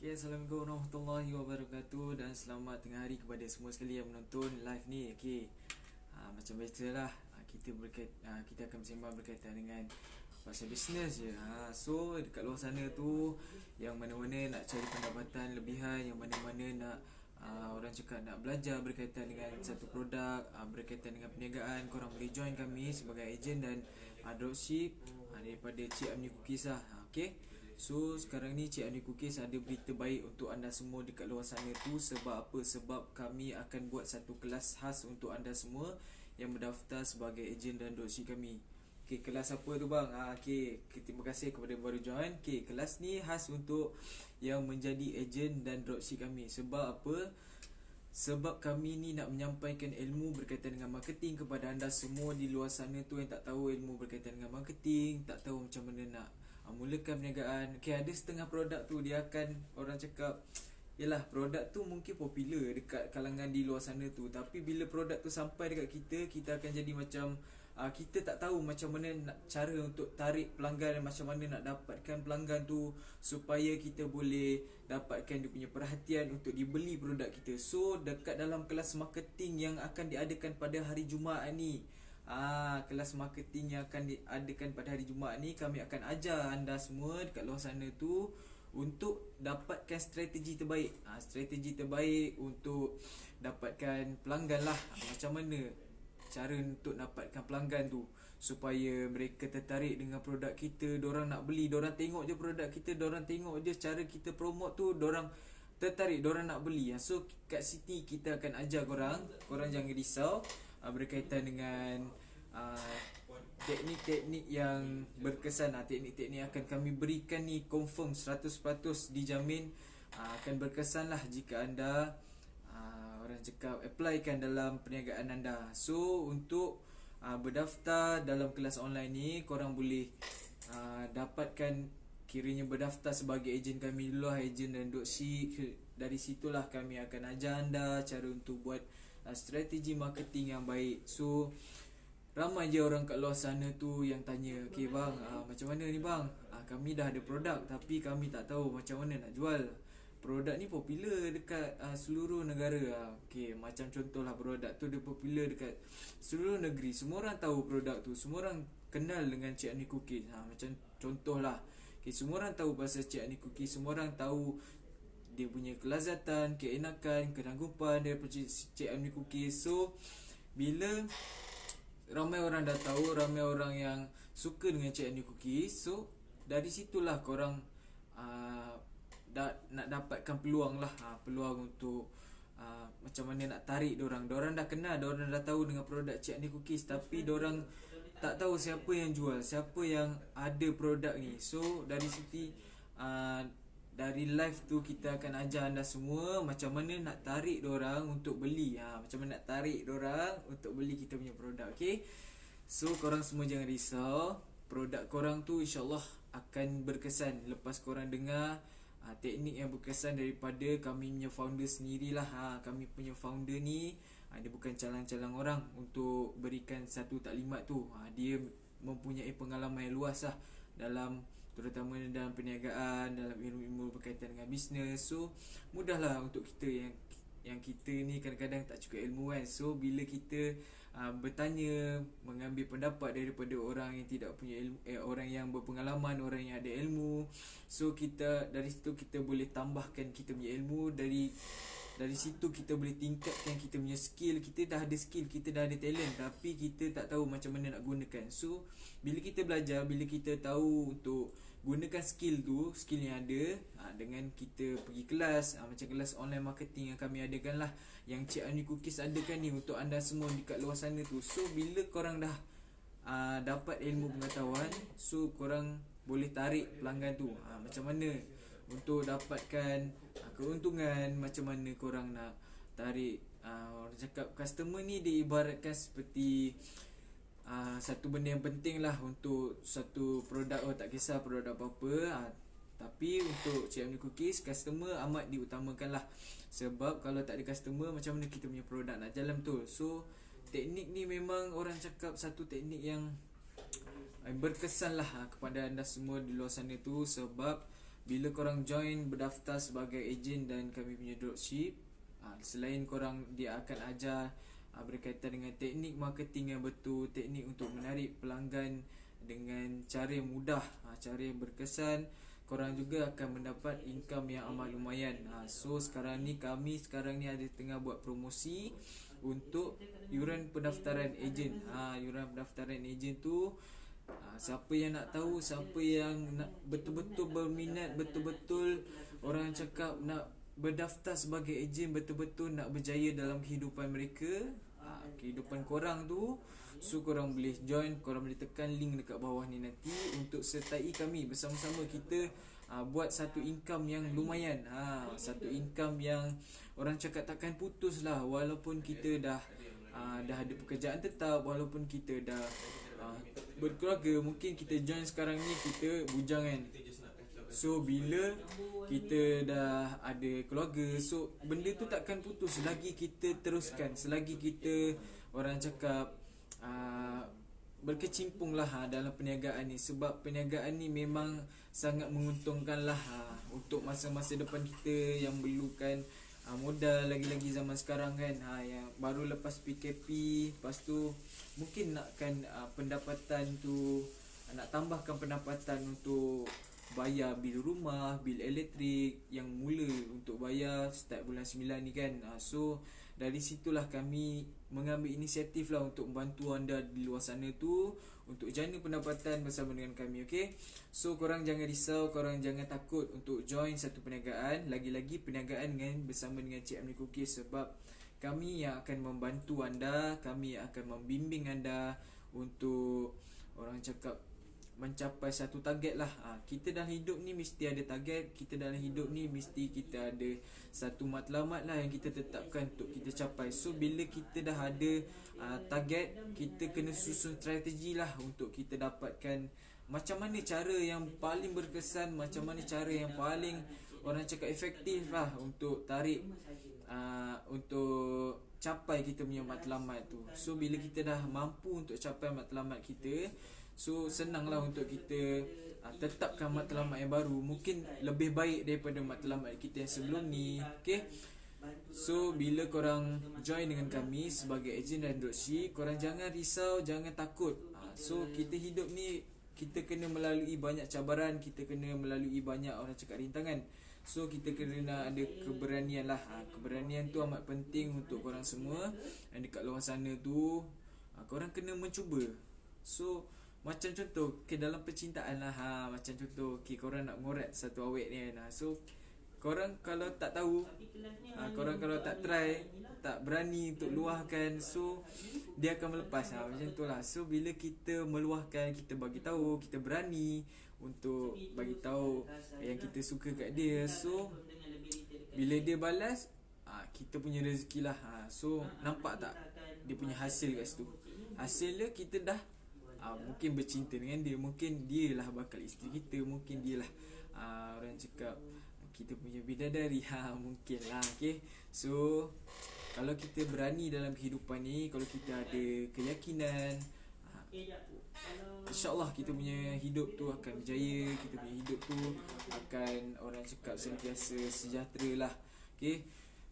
Okay, Assalamualaikum warahmatullahi wabarakatuh. Dan selamat tengah hari kepada semua sekali yang menonton live ni. Okay, macam biasalah, kita akan bersembang berkaitan dengan pasal bisnes je. So dekat luar sana tu, yang mana-mana nak cari pendapatan lebihan, yang mana-mana nak orang cakap nak belajar berkaitan dengan satu produk, berkaitan dengan perniagaan, korang boleh join kami sebagai ejen dan dropship daripada Cik Amni Cookies lah. Okay, so sekarang ni Cik Amni Cookies ada berita baik untuk anda semua dekat luar sana tu. Sebab apa? Sebab kami akan buat satu kelas khas untuk anda semua yang berdaftar sebagai ejen dan dropship kami. Okay, kelas apa tu bang? Okay, terima kasih kepada yang baru join. Okay, kelas ni khas untuk yang menjadi ejen dan dropship kami. Sebab apa? Sebab kami ni nak menyampaikan ilmu berkaitan dengan marketing kepada anda semua di luar sana tu yang tak tahu ilmu berkaitan dengan marketing, tak tahu macam mana nak mulakan perniagaan. Okay, ada setengah produk tu dia akan, orang cakap, yalah, produk tu mungkin popular dekat kalangan di luar sana tu, tapi bila produk tu sampai dekat kita, kita akan jadi macam kita tak tahu macam mana nak cara untuk tarik pelanggan, macam mana nak dapatkan pelanggan tu supaya kita boleh dapatkan dia punya perhatian untuk dibeli produk kita. So dekat dalam kelas marketing yang akan diadakan pada hari Jumaat ni, kelas marketing yang akan diadakan pada hari Jumaat ni, kami akan ajar anda semua dekat luar sana tu untuk dapatkan strategi terbaik. Strategi terbaik untuk dapatkan pelanggan lah. Macam mana cara untuk dapatkan pelanggan tu supaya mereka tertarik dengan produk kita, dorang nak beli, dorang tengok je produk kita, dorang tengok je cara kita promote tu, dorang tertarik, dorang nak beli. So kat sini kita akan ajar korang jangan risau berkaitan dengan teknik-teknik yang berkesan. Teknik-teknik akan kami berikan ni confirm 100% dijamin akan berkesan lah jika anda orang cakap applykan dalam perniagaan anda. So untuk berdaftar dalam kelas online ni, korang boleh dapatkan, kiranya berdaftar sebagai ejen kami dulu lah, ejen dan dropship. Dari situlah kami akan ajar anda cara untuk buat strategi marketing yang baik. So ramai je orang kat luar sana tu yang tanya, okay bang, macam mana ni bang, kami dah ada produk tapi kami tak tahu macam mana nak jual. Produk ni popular dekat seluruh negara. Okay, macam contohlah produk tu dia popular dekat seluruh negeri. Semua orang tahu produk tu, semua orang kenal dengan Cik Amni Cookies. Macam contohlah, okay, semua orang tahu pasal Cik Amni Cookies, semua orang tahu dia punya kelazatan, keenakan, kedanggupan daripada Cik Amni Cookies. So bila ramai orang dah tahu, ramai orang yang suka dengan Cik Amni Cookies, so dari situlah korang nak dapatkan peluang lah, peluang untuk macam mana nak tarik dorang. Dorang dah kenal, dorang dah tahu dengan produk Cik Amni Cookies, tapi dorang tak tahu siapa yang jual, siapa yang ada produk ni. So dari situ dari live tu kita akan ajar anda semua macam mana nak tarik dorang untuk beli, macam mana nak tarik dorang untuk beli kita punya produk. Okay, so korang semua jangan risau, produk korang tu insyaAllah akan berkesan lepas korang dengar teknik yang berkesan daripada kami punya founder sendirilah. Kami punya founder ni dia bukan calang-calang orang untuk berikan satu taklimat tu. Dia mempunyai pengalaman yang luas lah dalam, terutama dalam perniagaan, dalam ilmu-ilmu berkaitan dengan bisnes. So mudahlah untuk kita yang kita ni kadang-kadang tak cukup ilmu kan. So bila kita bertanya, mengambil pendapat daripada orang yang tidak punya ilmu, orang yang berpengalaman, orang yang ada ilmu, so kita dari situ kita boleh tambahkan kita punya ilmu. Dari situ kita boleh tingkatkan kita punya skill. Kita dah ada skill, kita dah ada talent, tapi kita tak tahu macam mana nak gunakan. So bila kita belajar, bila kita tahu untuk gunakan skill tu, skill yang ada, dengan kita pergi kelas, macam kelas online marketing yang kami adakan lah, yang Cik Amni Cookies adakan ni untuk anda semua dekat luar sana tu. So bila korang dah dapat ilmu pengetahuan, so korang boleh tarik pelanggan tu. Macam mana untuk dapatkan keuntungan, macam mana korang nak tarik, orang cakap customer ni diibaratkan seperti satu benda yang penting lah untuk satu produk. Tak kisah produk apa-apa, tapi untuk Cik Amni Cookies, customer amat diutamakan lah. Sebab kalau tak ada customer, macam mana kita punya produk nak jalan betul. So teknik ni memang orang cakap satu teknik yang berkesan lah kepada anda semua di luar sana tu. Sebab bila korang join berdaftar sebagai ejen dan kami punya dropship, selain korang, dia akan ajar berkaitan dengan teknik marketing yang betul, teknik untuk menarik pelanggan dengan cara yang mudah, cara yang berkesan. Korang juga akan mendapat income yang amat lumayan. So sekarang ni kami ada tengah buat promosi untuk yuran pendaftaran ejen. Yuran pendaftaran ejen tu, siapa yang nak tahu, siapa yang nak betul-betul berminat, betul-betul orang cakap nak berdaftar sebagai ejen, betul-betul nak berjaya dalam kehidupan mereka, kehidupan korang tu, so korang boleh join, korang boleh tekan link dekat bawah ni nanti untuk sertai kami bersama-sama kita buat satu income yang lumayan, satu income yang orang cakap takkan putus lah, walaupun kita dah ada pekerjaan tetap, walaupun kita dah berkeluarga. Mungkin kita join sekarang ni kita bujang kan, so bila kita dah ada keluarga, so benda tu takkan putus selagi kita teruskan, selagi kita orang cakap berkecimpung lah dalam perniagaan ni. Sebab perniagaan ni memang sangat menguntungkan lah untuk masa-masa depan kita yang memerlukan modal, lagi-lagi zaman sekarang kan, yang baru lepas PKP, lepas tu mungkin nakkan pendapatan tu, nak tambahkan pendapatan untuk bayar bil rumah, bil elektrik yang mula untuk bayar start bulan 9 ni kan. So dari situlah kami mengambil inisiatif lah untuk membantu anda di luar sana tu untuk jana pendapatan bersama dengan kami. Okay, so korang jangan risau, korang jangan takut untuk join satu perniagaan, lagi-lagi perniagaan bersama dengan Cik Amni Cookies, sebab kami yang akan membantu anda, kami yang akan membimbing anda untuk orang cakap mencapai satu target lah. Kita dalam hidup ni mesti ada target, kita dalam hidup ni mesti kita ada satu matlamat lah yang kita tetapkan untuk kita capai. So bila kita dah ada target, kita kena susun strategi lah untuk kita dapatkan macam mana cara yang paling berkesan, macam mana cara yang paling orang cakap efektif lah untuk tarik, untuk capai kita punya matlamat tu. So bila kita dah mampu untuk capai matlamat kita, so senanglah untuk kita tetapkan matlamat yang baru, mungkin lebih baik daripada matlamat kita yang sebelum ni. Okay, so bila korang join dengan kami sebagai ejen dan dropship, korang jangan risau, jangan takut. So kita hidup ni, kita kena melalui banyak cabaran, kita kena melalui banyak orang cakap rintangan. So kita kena ada keberanian lah. Keberanian tu amat penting untuk korang semua yang dekat luar sana tu. Korang kena mencuba. So macam contoh, dalam percintaan lah, macam contoh, korang nak ngorat satu awet ni kan. So korang kalau tak tahu, korang kalau tak try, tak berani untuk luahkan, so dia akan melepas macam tu lah. So bila kita meluahkan, kita bagi tahu, kita berani untuk bagi tahu yang kita suka kat dia, so bila dia balas, kita punya rezeki lah. So nampak tak dia punya hasil kat situ? Hasilnya kita dah mungkin bercinta dengan dia, mungkin dia lah bakal isteri kita, mungkin dia lah orang cakap kita punya bidadari, mungkin lah. Okay, so kalau kita berani dalam kehidupan ni, kalau kita ada keyakinan, InsyaAllah kita punya hidup tu akan berjaya, kita punya hidup tu akan orang cakap sentiasa sejahtera lah. Okay,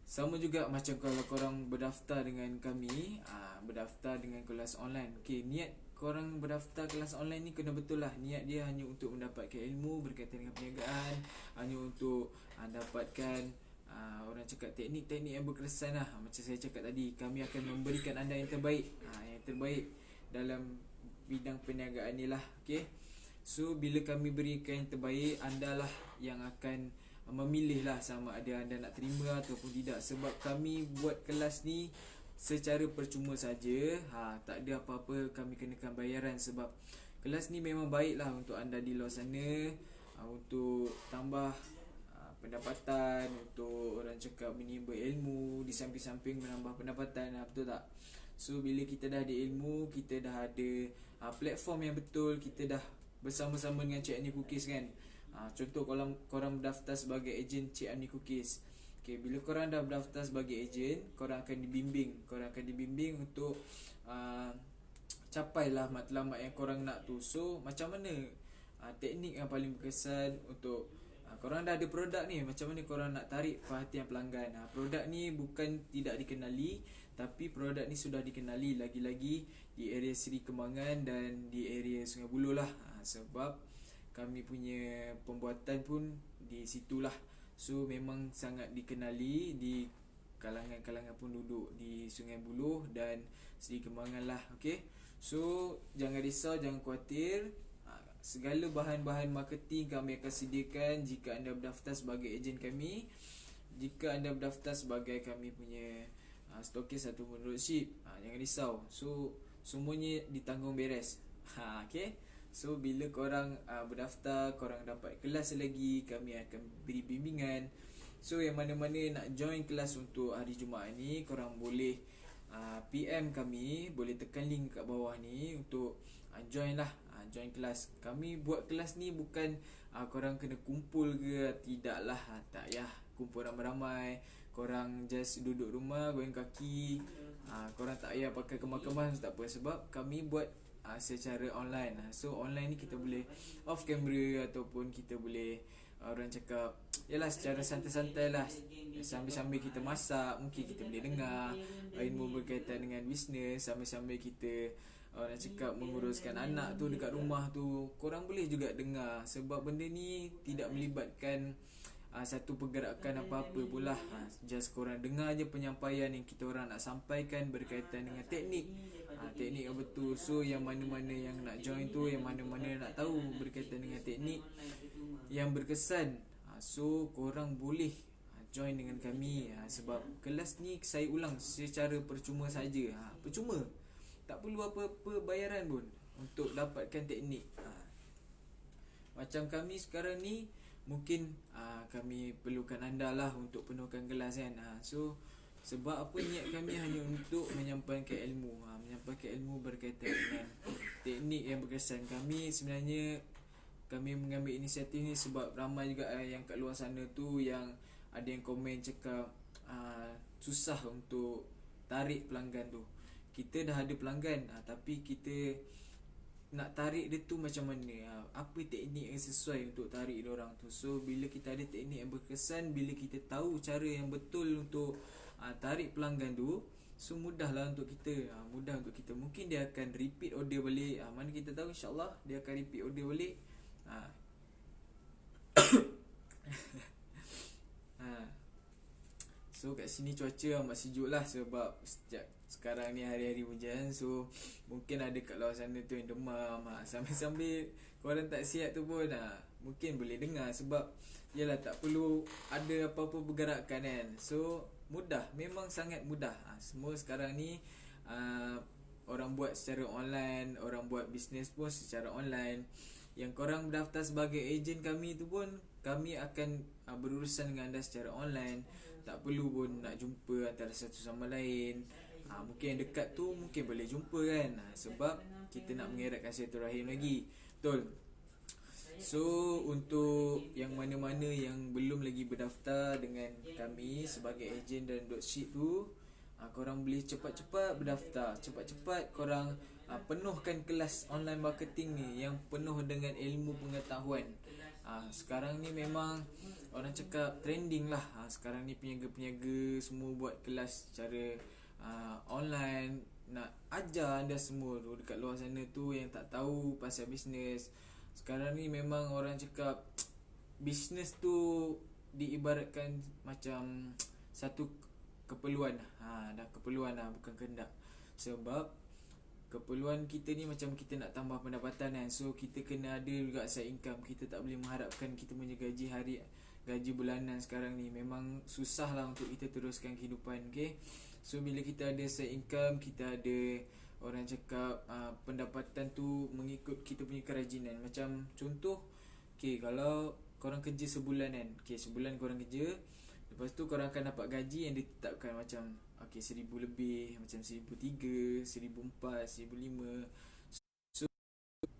sama juga macam kalau korang berdaftar dengan kami, berdaftar dengan kelas online. Okay, niat korang berdaftar kelas online ni kena betul lah. Niat dia hanya untuk mendapatkan ilmu berkaitan dengan perniagaan, hanya untuk dapatkan orang cakap teknik-teknik yang berkesan lah. Macam saya cakap tadi, kami akan memberikan anda yang terbaik, yang terbaik dalam bidang perniagaan ni lah. Okay, so bila kami berikan yang terbaik, anda lah yang akan memilih lah sama ada anda nak terima ataupun tidak. Sebab kami buat kelas ni secara percuma saja, tak ada apa-apa kami kenakan bayaran. Sebab kelas ni memang baik lah untuk anda di luar sana, untuk tambah pendapatan, untuk orang cakap menimba ilmu, di samping-samping menambah pendapatan, betul tak? So bila kita dah ada ilmu, kita dah ada platform yang betul, kita dah bersama-sama dengan Cik Amni Cookies kan. Contoh kalau korang berdaftar sebagai ejen Cik Amni Cookies, okay, bila korang dah berdaftar sebagai ejen, korang akan dibimbing untuk capailah matlamat yang korang nak tu. So macam mana teknik yang paling berkesan untuk Korang dah ada produk ni, macam mana korang nak tarik perhatian pelanggan? Produk ni bukan tidak dikenali, tapi produk ni sudah dikenali lagi-lagi di area Seri Kembangan dan di area Sungai Buloh lah. Sebab kami punya pembuatan pun di situlah. So memang sangat dikenali di kalangan-kalangan penduduk di Sungai Buloh dan Seri Kembangan lah. Okay, so jangan risau, jangan khawatir. Segala bahan-bahan marketing kami akan sediakan jika anda berdaftar sebagai ejen kami. Jika anda berdaftar sebagai kami punya stokis atau dropship, jangan risau. So semuanya ditanggung beres. Okay, so bila korang berdaftar, korang dapat kelas lagi, kami akan beri bimbingan. So yang mana-mana nak join kelas untuk hari Jumaat ni, korang boleh PM kami, boleh tekan link kat bawah ni untuk join lah. Join kelas. Kami buat kelas ni bukan korang kena kumpul ke, tidak lah. Tak payah kumpul ramai-ramai. Korang just duduk rumah, goyang kaki. Korang tak payah pakai kemas-kemas, tak apa. Sebab kami buat secara online. So online ni kita boleh off camera, ataupun kita boleh orang cakap yalah secara santai-santai lah. Sambil-sambil kita masak, mungkin kita boleh dengar ilmu berkaitan dengan bisnes. Sambil-sambil kita orang cakap menguruskan anak tu dekat rumah tu, korang boleh juga dengar. Sebab benda ni tidak melibatkan satu pergerakan apa-apa pula. Just korang dengar je penyampaian yang kita orang nak sampaikan berkaitan dengan teknik. Teknik yang betul. So yang mana-mana yang nak join tu, yang mana-mana nak tahu berkaitan dengan teknik yang berkesan, so korang boleh join dengan kami. Sebab kelas ni saya ulang secara percuma saja. Percuma, tak perlu apa-apa bayaran pun untuk dapatkan teknik. Macam kami sekarang ni, mungkin kami perlukan anda lah untuk penuhkan kelas kan. So sebab apa, niat kami hanya untuk menyampaikan ilmu. Menyampaikan ilmu berkaitan dengan teknik yang berkesan. Kami sebenarnya kami mengambil inisiatif ni sebab ramai juga yang kat luar sana tu yang ada yang komen cakap susah untuk tarik pelanggan tu. Kita dah ada pelanggan, tapi kita nak tarik dia tu macam mana, apa teknik yang sesuai untuk tarik dia orang tu. So bila kita ada teknik yang berkesan, bila kita tahu cara yang betul untuk tarik pelanggan tu, so mudahlah untuk kita. Mudah untuk kita. Mungkin dia akan repeat order balik. Mana kita tahu, insyaAllah dia akan repeat order balik. So kat sini cuaca amat sejuk lah. Sebab sekarang ni hari-hari hujan. So mungkin ada kat luar sana tu yang demam. Sambil-sambil korang tak sihat tu pun mungkin boleh dengar. Sebab yalah, tak perlu ada apa-apa pergerakan kan. So mudah, memang sangat mudah. Semua sekarang ni orang buat secara online, orang buat bisnes pun secara online. Yang korang berdaftar sebagai ejen kami tu pun, kami akan berurusan dengan anda secara online. Tak perlu pun nak jumpa antara satu sama lain. Mungkin yang dekat tu mungkin boleh jumpa kan. Sebab kita nak mengeratkan silaturahim lagi. Betul. So untuk yang mana-mana yang belum lagi berdaftar dengan kami sebagai ejen dan dropship tu, korang boleh cepat-cepat berdaftar. Cepat-cepat korang penuhkan kelas online marketing ni yang penuh dengan ilmu pengetahuan. Sekarang ni memang orang cakap trending lah. Sekarang ni peniaga-peniaga semua buat kelas secara online, nak ajar anda semua tu dekat luar sana tu yang tak tahu pasal bisnes. Sekarang ni memang orang cakap bisnes tu diibaratkan macam satu keperluan. Dah keperluan lah, bukan kehendak. Sebab keperluan kita ni macam kita nak tambah pendapatan kan. So kita kena ada juga side income. Kita tak boleh mengharapkan kita punya gaji bulanan sekarang ni. Memang susah lah untuk kita teruskan kehidupan. Okay, so bila kita ada side income, kita ada orang cakap pendapatan tu mengikut kita punya kerajinan. Macam contoh, okay, kalau korang kerja sebulan kan, okay, sebulan korang kerja, lepas tu korang akan dapat gaji yang ditetapkan macam okay, 1,000 lebih, macam 1,300, 1,400, 1,500. So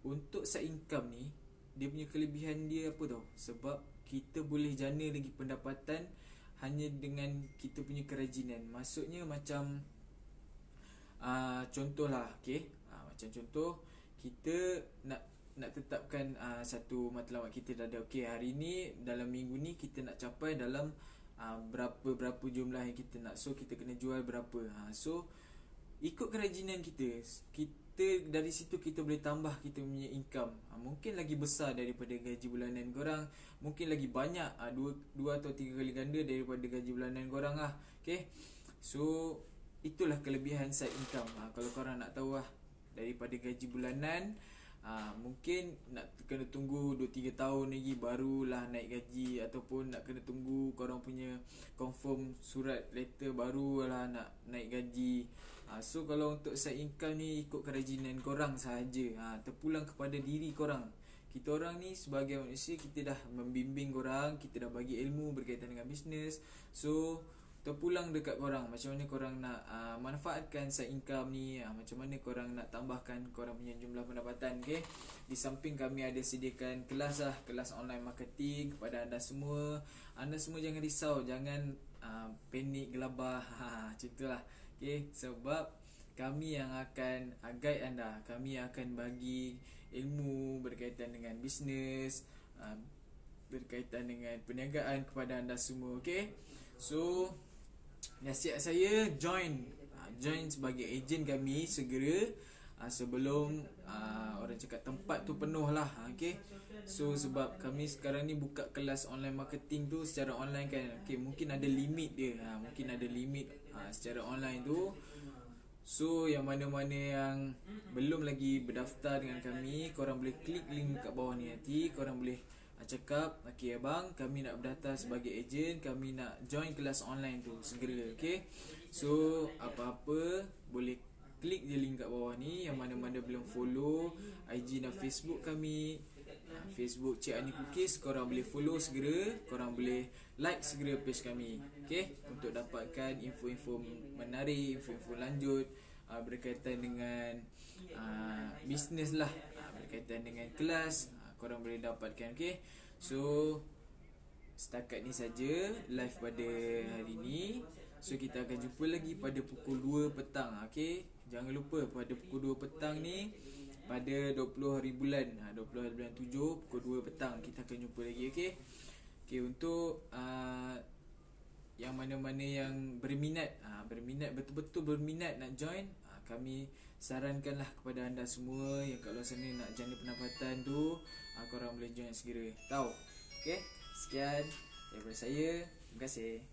untuk side income ni, dia punya kelebihan dia apa tau? Sebab kita boleh jana lagi pendapatan hanya dengan kita punya kerajinan. Maksudnya macam contoh lah, okay, macam contoh kita nak nak tetapkan satu matlamat kita dah ada. Okey, hari ni dalam minggu ni kita nak capai dalam berapa jumlah yang kita nak. So kita kena jual berapa. So ikut kerajinan kita. Kita dari situ kita boleh tambah kita punya income. Mungkin lagi besar daripada gaji bulanan korang, mungkin lagi banyak, dua atau 3 kali ganda daripada gaji bulanan korang lah. Okay, so itulah kelebihan side income. Kalau korang nak tahu lah daripada gaji bulanan, mungkin nak kena tunggu 2-3 tahun lagi barulah naik gaji, ataupun nak kena tunggu korang punya confirm surat letter barulah nak naik gaji. So kalau untuk side income ni ikut kerajinan korang sahaja. Terpulang kepada diri korang. Kita orang ni sebagai manusia, kita dah membimbing korang, kita dah bagi ilmu berkaitan dengan bisnes. So terpulang dekat korang, macam mana korang nak manfaatkan side income ni, macam mana korang nak tambahkan korang punya jumlah pendapatan. Okay, di samping kami ada sediakan kelas kelas online marketing kepada anda semua. Anda semua jangan risau, jangan panik, gelabah, macam itulah. Okay, sebab kami yang akan guide anda, kami yang akan bagi ilmu berkaitan dengan bisnes, berkaitan dengan perniagaan kepada anda semua. Okay, so nasihat saya, join sebagai ejen kami segera, sebelum orang cakap tempat tu penuh lah. Okay, so sebab kami sekarang ni buka kelas online marketing tu secara online kan. Okay, mungkin ada limit dia, mungkin ada limit secara online tu. So yang mana-mana yang belum lagi berdaftar dengan kami, korang boleh klik link kat bawah ni. Nanti korang boleh cakap, okay abang, kami nak berdaftar sebagai ejen, kami nak join kelas online tu segera. Okay, so apa-apa boleh klik je link kat bawah ni. Yang mana-mana belum follow IG dan Facebook kami, Facebook Cik Ani Cookies, korang boleh follow segera, korang boleh like segera page kami. Okay, untuk dapatkan info-info menarik, info-info lanjut berkaitan dengan bisnes lah, berkaitan dengan kelas, korang boleh dapatkan. Okay, so setakat ni saja live pada hari ni. So kita akan jumpa lagi pada pukul 2 petang. Okay, jangan lupa pada pukul 2 petang ni, pada 20 hari bulan 20 hari bulan 7 pukul 2 petang kita akan jumpa lagi. Okay, untuk yang mana-mana yang berminat, betul-betul berminat nak join, kami sarankanlah kepada anda semua yang kat luar sana nak jana pendapatan tu, korang boleh join segera. Tahu? Okay, sekian daripada saya. Terima kasih.